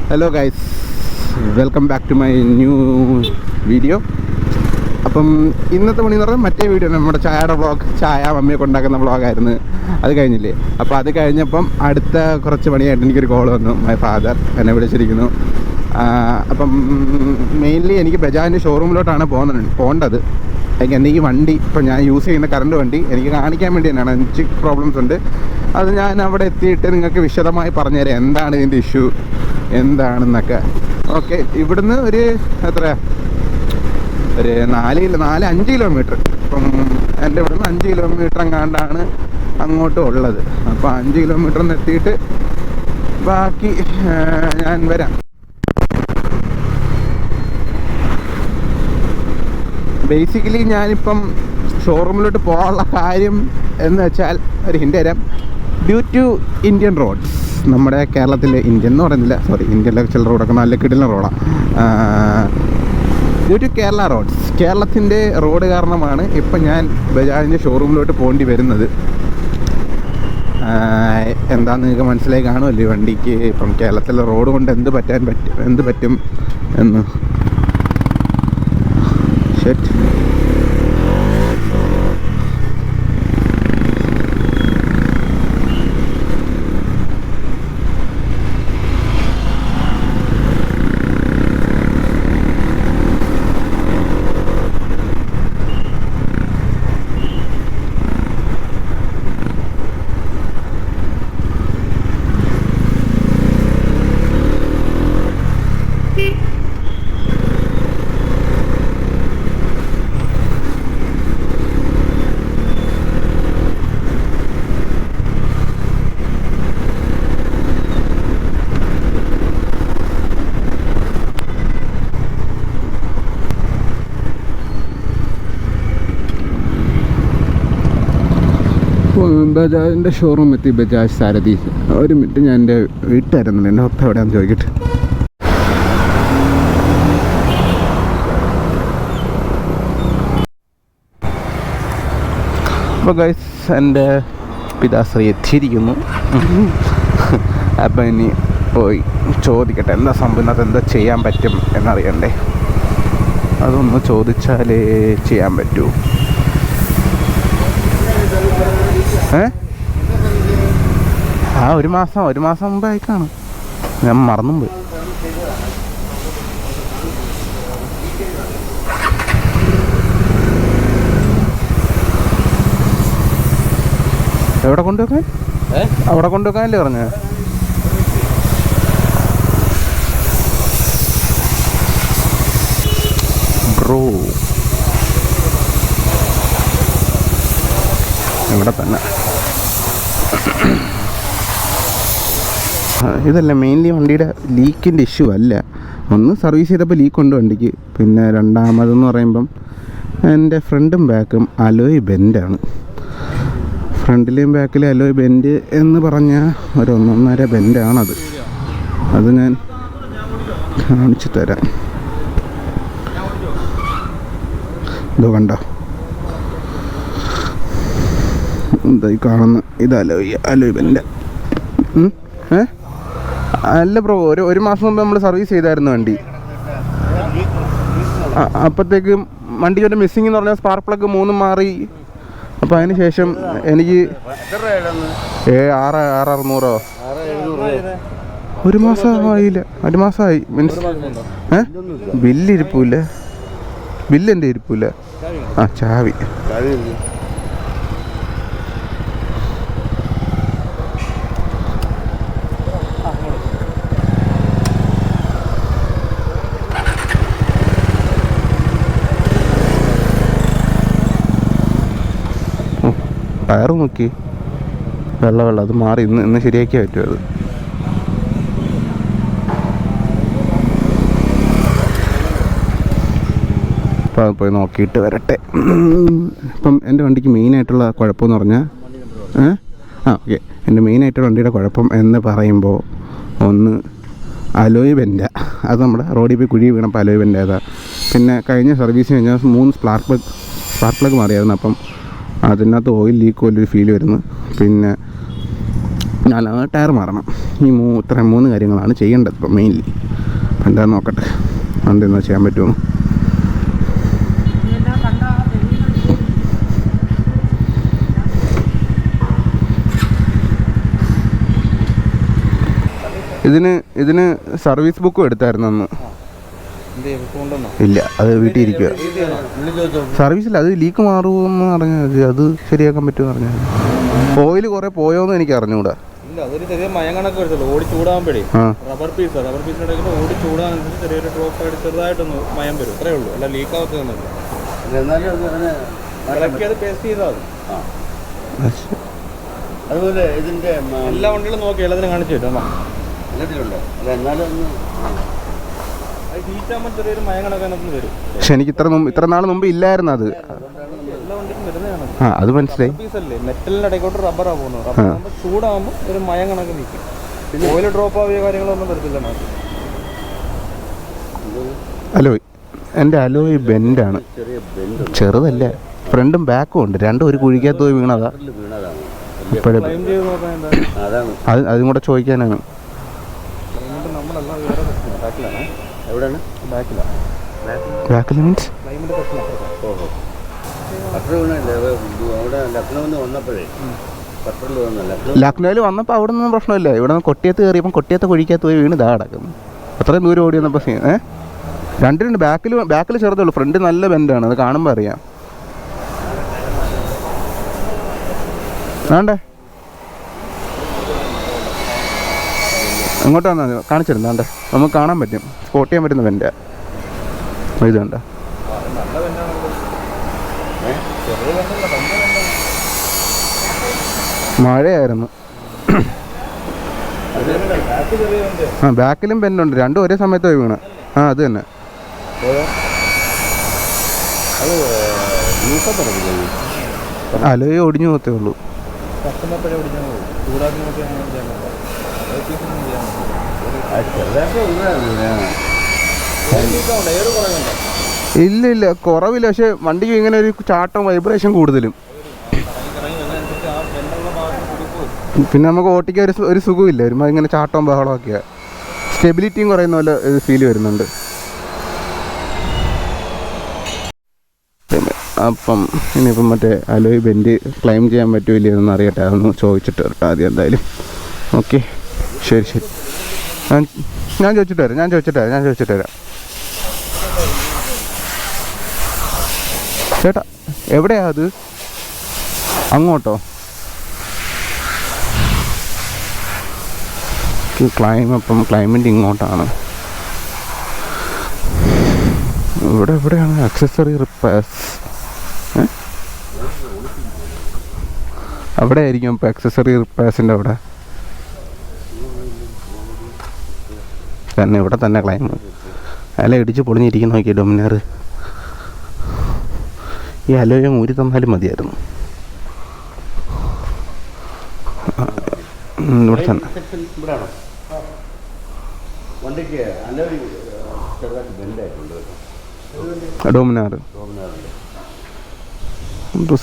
Hello guys, welcome back to my new video. അപ്പം ഇന്നത്തെ പണി എന്ന് പറഞ്ഞാൽ മറ്റേ വീഡിയോ നമ്മുടെ ചായയുടെ വ്ളോഗ്, ചായ മമ്മിയെ കൊണ്ടാക്കുന്ന വ്ളോഗായിരുന്നു. അത് കഴിഞ്ഞില്ലേ? അപ്പോൾ അത് കഴിഞ്ഞപ്പം അടുത്ത കുറച്ച് പണിയായിട്ട് എനിക്കൊരു കോൾ വന്നു. മൈ ഫാദർ എന്നെ വിളിച്ചിരിക്കുന്നു. അപ്പം മെയിൻലി എനിക്ക് ബജാജിൻ്റെ ഷോറൂമിലോട്ടാണ് പോകേണ്ടത്. എനിക്ക് വണ്ടി ഇപ്പം ഞാൻ യൂസ് ചെയ്യുന്ന കറണ്ട് വണ്ടി എനിക്ക് കാണിക്കാൻ വേണ്ടി തന്നെയാണ്. എനിക്ക് പ്രോബ്ലംസ് ഉണ്ട്. അത് ഞാൻ അവിടെ എത്തിയിട്ട് നിങ്ങൾക്ക് വിശദമായി പറഞ്ഞുതരാം എന്താണ് ഇതിൻ്റെ ഇഷ്യൂ എന്താണെന്നൊക്കെ. ഓക്കെ, ഇവിടുന്ന് ഒരു ഒരു 4-5 കിലോമീറ്റർ. ഇപ്പം എൻ്റെ ഇവിടുന്ന് 5 കിലോമീറ്റർ എങ്ങാണ്ടാണ് അങ്ങോട്ടും ഉള്ളത്. അപ്പോൾ 5 കിലോമീറ്ററിൽ നിന്ന് എത്തിയിട്ട് ബാക്കി ഞാൻ വരാം. ബേസിക്കലി ഞാനിപ്പം ഷോറൂമിലോട്ട് പോകാനുള്ള കാര്യം എന്ന് വെച്ചാൽ ഒരു ഹിൻ്റ് തരാം. ഡ്യൂ ടു ഇന്ത്യൻ റോഡ്സ്, നമ്മുടെ കേരളത്തിലെ ഇന്ത്യൻ എന്ന് പറയുന്നില്ല, ഇന്ത്യയിലെ ചില റോഡൊക്കെ നല്ല കിടിലൻ റോഡാണ്. ഡ്യൂ ടു കേരള റോഡ്സ്, കേരളത്തിൻ്റെ റോഡ് കാരണമാണ് ഇപ്പം ഞാൻ ബജാജിൻ്റെ ഷോറൂമിലോട്ട് പോകേണ്ടി വരുന്നത്. എന്താണെന്ന് നിങ്ങൾക്ക് മനസ്സിലായി കാണുമല്ലോ വണ്ടിക്ക് ഇപ്പം കേരളത്തിലെ റോഡ് കൊണ്ട് എന്ത് പറ്റും എന്ന്. ഷെറ്റ് ബജാജിൻ്റെ ഷോറൂം എത്തി. ബജാജ് സാരഥി. ഒരു മിനിറ്റ്, ഞാൻ എൻ്റെ വീട്ടുകാരെന്നില്ല, എൻ്റെ ഒത്ത എവിടെയാണെന്ന് ചോദിക്കട്ടെ. അപ്പോൾ ഗൈസ്, എൻ്റെ പിതാശ്രീ എത്തിയിരിക്കുന്നു. അപ്പം ഇനി പോയി ചോദിക്കട്ടെ എന്താ സംഭവം, എന്താ ചെയ്യാൻ പറ്റും എന്നറിയണ്ടേ. അതൊന്ന് ചോദിച്ചാലേ ചെയ്യാൻ പറ്റൂ. ഒരു മാസം മുമ്പ് അയക്കാണ്, ഞാൻ മറന്നും പോയി. എവിടെ കൊണ്ടുവെക്കാൻ? അവിടെ കൊണ്ടുവെക്കാനല്ലേ പറഞ്ഞത്? ബ്രോ ഇവിടെ തന്നെ. ഇതല്ല മെയിൻലി വണ്ടിയുടെ ലീക്കിൻ്റെ ഇഷ്യൂ അല്ല. ഒന്ന് സർവീസ് ചെയ്തപ്പോൾ ലീക്കുണ്ട് വണ്ടിക്ക്. പിന്നെ രണ്ടാമതെന്ന് പറയുമ്പം എൻ്റെ ഫ്രണ്ടും ബാക്കും അലോയ് ബെൻഡാണ്. ഫ്രണ്ടിലെയും ബാക്കിലെ അലോയ് ബെൻഡ് എന്ന് പറഞ്ഞാൽ ഒരു 1.5 ബെൻഡാണത്. അത് ഞാൻ കാണിച്ചു തരാം. ഇതോ കണ്ടോ, എന്തായി കാണുന്ന ഇത് അലോയ് ബെൻഡ്. അല്ല ബ്രോ, ഒരു മാസം മുമ്പ് നമ്മൾ സർവീസ് ചെയ്തായിരുന്നു വണ്ടി. അപ്പോഴത്തേക്കും വണ്ടിക്ക് ഒരു മിസ്സിങ് എന്ന് പറഞ്ഞാൽ സ്പാർക്ക് പ്ലഗ് 3 മാറി. അപ്പോൾ അതിന് ശേഷം എനിക്ക് 6,600 ഒരു മാസമായില്ല. 1 മാസമായി മീൻസ് ബില്ലിരിപ്പില്ല. ബില്ലെൻ്റെ ഇരിപ്പില്ല. ചാവി ടയർ നോക്കി, വെള്ളം അത് മാറി. ഇന്ന് ശരിയാക്കിയാൽ പറ്റും അത്. അപ്പോൾ അത് പോയി നോക്കിയിട്ട് വരട്ടെ. ഇപ്പം എൻ്റെ വണ്ടിക്ക് മെയിനായിട്ടുള്ള കുഴപ്പമെന്ന് പറഞ്ഞാൽ ഓക്കെ, എൻ്റെ മെയിനായിട്ടുള്ള വണ്ടിയുടെ കുഴപ്പം എന്ന് പറയുമ്പോൾ ഒന്ന് അലോയ് ബെൻഡ. അത് നമ്മുടെ റോഡിൽ പോയി കുഴി വീണപ്പോൾ അലോയ് ബെൻഡ് ഏതാ. പിന്നെ കഴിഞ്ഞ സർവീസിന് കഴിഞ്ഞാൽ 3 സ്പാർക്ക് പ്ലഗ് മാറിയായിരുന്നു. അപ്പം അതിനകത്ത് ഓയിൽ ലീക്ക് പോലൊരു ഫീൽ വരുന്നു. പിന്നെ 4 ടയർ മാറണം. ഇത്രയും 3 കാര്യങ്ങളാണ് ചെയ്യേണ്ടത് ഇപ്പം മെയിൻലി. അപ്പം എന്താണെന്ന് നോക്കട്ടെ എന്തെന്നാ ചെയ്യാൻ പറ്റുമോ. ഇതിന് സർവീസ് ബുക്കും എടുത്തായിരുന്നു അന്ന്. ഇല്ല, അത് വീട്ടിൽ ഇരിക്കുക. സർവീസില്ല, അത് ലീക്ക് മാറുമെന്ന് പറഞ്ഞാൽ അത് ശരിയാക്കാൻ പറ്റുമെന്ന് പറഞ്ഞാൽ. ഓയിൽ കുറെ പോയോന്ന് എനിക്ക് അറിഞ്ഞുകൂടാ. അതൊരു ചെറിയ മയം കണക്ക് വരുത്തുള്ളൂ. ഓടി ചൂടാകുമ്പോഴേ റബ്ബർ പീസിന്റെ ഓടി ചൂടാകുന്ന ചെറിയൊരു ഡ്രോപ്പ് ആയിട്ട് ചെറുതായിട്ടൊന്ന് മയം വരും, അത്രേ ഉള്ളൂ. അല്ല ലീക്ക് ആവത്തൊന്നുമില്ല. അത് പേസ്റ്റ് ചെയ്താൽ മതി. അതുപോലെ ഇതിന്റെ എല്ലാ വണ്ടികളും നോക്കി എല്ലാത്തിനും കാണിച്ചു തരും. പക്ഷെ എനിക്ക് ഇത്ര നാൾ മുമ്പ് ഇല്ലായിരുന്നു അത്. അത് മനസ്സിലായി. മെറ്റലിന്റെ ഇടയ്ക്കോട്ട് റബ്ബറാ പോകുന്നത്. റബ്ബർ ചൂടാകുമ്പോൾ ഒരു മയം കണക്ക് നിൽക്കും. പിന്നെ ഓയിൽ ഡ്രോപ്പ് ആവുകയോ കാര്യങ്ങളൊന്നും വരത്തില്ല. അലോയ്, എൻ്റെ അലോയ് ബെൻഡാണ്, ചെറുതല്ല. ഫ്രണ്ടും ബാക്കും ഉണ്ട്, രണ്ടും ഒരു കുഴിക്കകത്ത് പോയി വീണതാ. അതും കൂടെ ചോദിക്കാനാണ്. ബാക്കിൽ മീൻസ് ലക്നൗവിൽ വന്നപ്പോൾ അവിടെ നിന്നും പ്രശ്നമില്ല. ഇവിടെ നിന്ന് കൊട്ടിയത്ത് കയറിയപ്പം കൊട്ടിയത്തെ കുഴിക്കകത്ത് പോയി വീണ് ഇതാ കിടക്കുന്നു. അത്രയും ദൂരം ഓടി വന്നപ്പോൾ രണ്ടിനുണ്ട്. ബാക്കിൽ ചെറുതേ ഉള്ളൂ, ഫ്രണ്ട് നല്ല ബെൻഡാണ്, അത് കാണുമ്പോൾ അറിയാം. വേണ്ടേ അങ്ങോട്ട് വന്നാൽ കാണിച്ചിരുന്നാണ്ടേ, നമുക്ക് കാണാൻ പറ്റും, സ്പോട്ട് ചെയ്യാൻ പറ്റുന്ന ബെൻഡാ ഇത്. കണ്ട മഴയായിരുന്നു. ബാക്കിലും ബെൻഡുണ്ട്, രണ്ടും ഒരേ സമയത്ത് പോയി വീണ്. അത് തന്നെ. അലോയ് ഒടിഞ്ഞു പോകത്തേ ഉള്ളൂ. ഇല്ല കുറവില്ല. പക്ഷെ വണ്ടിക്ക് ഇങ്ങനെ ഒരു ചാട്ടം, വൈബ്രേഷൻ കൂടുതലും. പിന്നെ നമുക്ക് ഓട്ടിക്കാൻ ഒരു സുഖമില്ല, ഒരുമാതിരി ഇങ്ങനെ ചാട്ടവും ബഹളമൊക്കെയാ. സ്റ്റെബിലിറ്റിയും കുറയുന്ന പോലെ ഫീൽ വരുന്നുണ്ട്. അപ്പം ഇനിയിപ്പം മറ്റേ അലോയ് ബെൻഡ് ക്ലെയിം ചെയ്യാൻ പറ്റുമില്ല എന്നൊന്നും അറിയട്ടെ, അതൊന്ന് ചോദിച്ചിട്ട് വരട്ടെ ആദ്യം എന്തായാലും. ഓക്കെ, ശരി. ഞാൻ ചോദിച്ചിട്ട് വരാം. ചേട്ടാ എവിടെയാ അത്? അങ്ങോട്ടോ? ക്ലൈമിൻ്റെ ഇങ്ങോട്ടാണ്. എവിടെയാണ് അക്സസറി റിപ്പയർസ്? അവിടെ ആയിരിക്കും ഇപ്പോൾ അക്സസറി റിപ്പയർസിൻ്റെ അവിടെ തന്നെ. ഇവിടെ തന്നെ ക്ലൈം അല ഇടിച്ച് പൊളിഞ്ഞിരിക്കുന്ന നോക്കി ഡൊമിനാർ. ഈ അലോയ ഊരി തന്നാലും മതിയായിരുന്നു. ഇവിടെ തന്നെ ഡോമിനാർ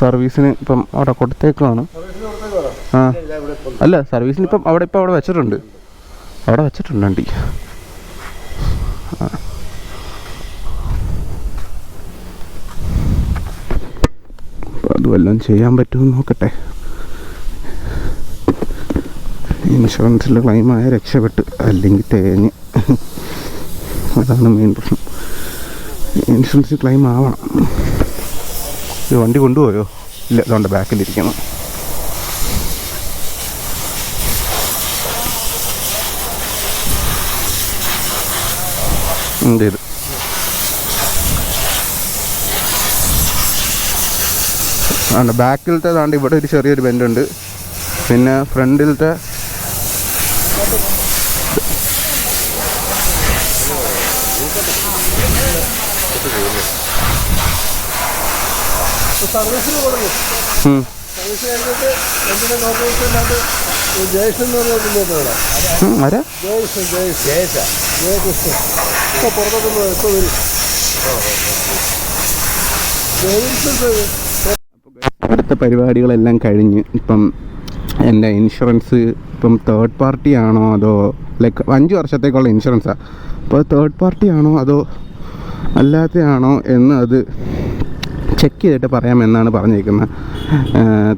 സർവീസിന് ഇപ്പം അവിടെ കൊടുത്തേക്കാണ്. അല്ല, സർവീസിന് ഇപ്പം അവിടെ വെച്ചിട്ടുണ്ട് വണ്ടി. അപ്പം അതുമെല്ലാം ചെയ്യാൻ പറ്റുമെന്ന് നോക്കട്ടെ. ഇൻഷുറൻസിൽ ക്ലെയിമായ രക്ഷപ്പെട്ട്, അല്ലെങ്കിൽ തേഞ്ഞ്. അതാണ് മെയിൻ പ്രശ്നം. ഇൻഷുറൻസ് ക്ലെയിം ആവണം. ഇത് വണ്ടി കൊണ്ടുപോയോ? ഇല്ല, അതുകൊണ്ട് ബാക്കിലിരിക്കണം. ഇത് ആണ് ബാക്കിലത്തെ. താണ്ട് ഇവിടെ ഒരു ചെറിയൊരു ബെൻഡുണ്ട്. പിന്നെ ഫ്രണ്ടിലത്തെ അടുത്ത പരിപാടികളെല്ലാം കഴിഞ്ഞ് ഇപ്പം എൻ്റെ ഇൻഷുറൻസ് ഇപ്പം തേർഡ് പാർട്ടി ആണോ അതോ ലൈക്ക് 5 വർഷത്തേക്കുള്ള ഇൻഷുറൻസാണ്. അപ്പോൾ തേർഡ് പാർട്ടി ആണോ അതോ അല്ലാത്തയാണോ എന്ന് അത് ചെക്ക് ചെയ്തിട്ട് പറയാമെന്നാണ് പറഞ്ഞിരിക്കുന്നത്.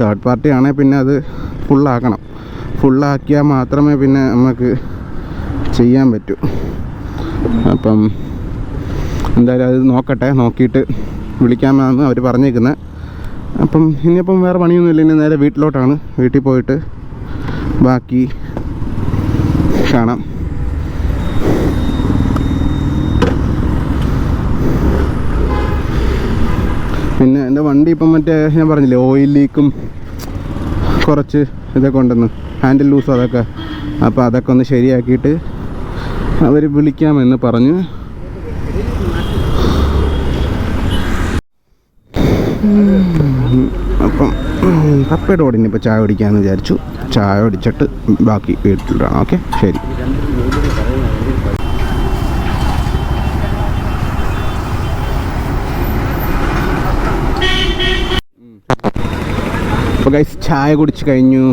തേർഡ് പാർട്ടി ആണെങ്കിൽ പിന്നെ അത് ഫുള്ളാക്കണം. ഫുള്ളാക്കിയാൽ മാത്രമേ പിന്നെ നമുക്ക് ചെയ്യാൻ പറ്റൂ. അപ്പം എന്തായാലും അത് നോക്കട്ടെ, നോക്കിയിട്ട് വിളിക്കാമെന്നാണ് അവർ പറഞ്ഞേക്കുന്നത്. അപ്പം ഇനിയിപ്പം വേറെ പണിയൊന്നുമില്ല, ഇനി നേരെ വീട്ടിലോട്ടാണ്. വീട്ടിൽ പോയിട്ട് ബാക്കി കാണാം. പിന്നെ എൻ്റെ വണ്ടി ഇപ്പം മറ്റേ ഞാൻ പറഞ്ഞില്ലേ ഓയിൽ ലീക്കും കുറച്ച് ഇതൊക്കെ ഉണ്ടെന്ന്, ഹാൻഡിൽ ലൂസും അതൊക്കെ. അപ്പോൾ അതൊക്കെ ഒന്ന് ശരിയാക്കിയിട്ട് അവർ വിളിക്കാമെന്ന് പറഞ്ഞ്. അപ്പം പപ്പയുടെ കൂടെ ഇനിയിപ്പോൾ ചായ കുടിക്കാമെന്ന് വിചാരിച്ചു. ചായ കുടിച്ചിട്ട് ബാക്കി വീട്ടിലിടാം. ഓക്കെ, ശരി. അപ്പോൾ ഗൈസ് ചായ കുടിച്ച് കഴിഞ്ഞു.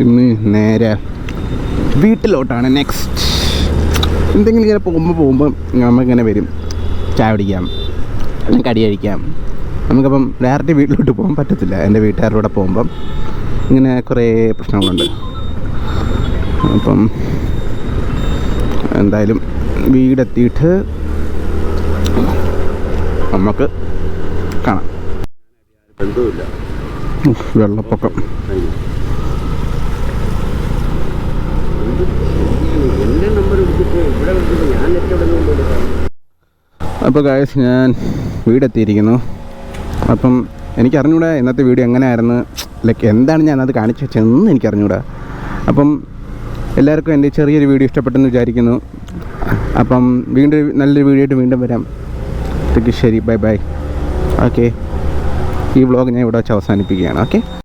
ഇന്ന് നേരെ വീട്ടിലോട്ടാണ്. നെക്സ്റ്റ് എന്തെങ്കിലും ഇങ്ങനെ പോകുമ്പോൾ നമുക്കിങ്ങനെ വരും, ചായ കുടിക്കാം, കടി കഴിക്കാം. നമുക്കപ്പം ഡയറക്റ്റ് വീട്ടിലോട്ട് പോകാൻ പറ്റത്തില്ല. എൻ്റെ വീട്ടുകാരുടെ കൂടെ പോകുമ്പം ഇങ്ങനെ കുറേ പ്രശ്നങ്ങളുണ്ട്. അപ്പം എന്തായാലും വീടെത്തിയിട്ട് നമുക്ക് കാണാം. വെള്ളപ്പൊക്കം. അപ്പോൾ ഗൈസ് ഞാൻ വീടെത്തിയിരിക്കുന്നു. അപ്പം എനിക്കറിഞ്ഞൂടാ ഇന്നത്തെ വീഡിയോ എങ്ങനെയായിരുന്നു, ലൈക്ക് എന്താണ് ഞാനത് കാണിച്ചു വെച്ചതെന്ന് എനിക്കറിഞ്ഞൂടാ. അപ്പം എല്ലാവർക്കും എൻ്റെ ചെറിയൊരു വീഡിയോ ഇഷ്ടപ്പെട്ടെന്ന് വിചാരിക്കുന്നു. അപ്പം വീണ്ടും നല്ലൊരു വീഡിയോ ആയിട്ട് വീണ്ടും വരാം. ശരി, ബൈ ബൈ. ഓക്കെ, ഈ വ്ളോഗ് ഞാൻ ഇവിടെ വെച്ച് അവസാനിപ്പിക്കുകയാണ്. ഓക്കെ.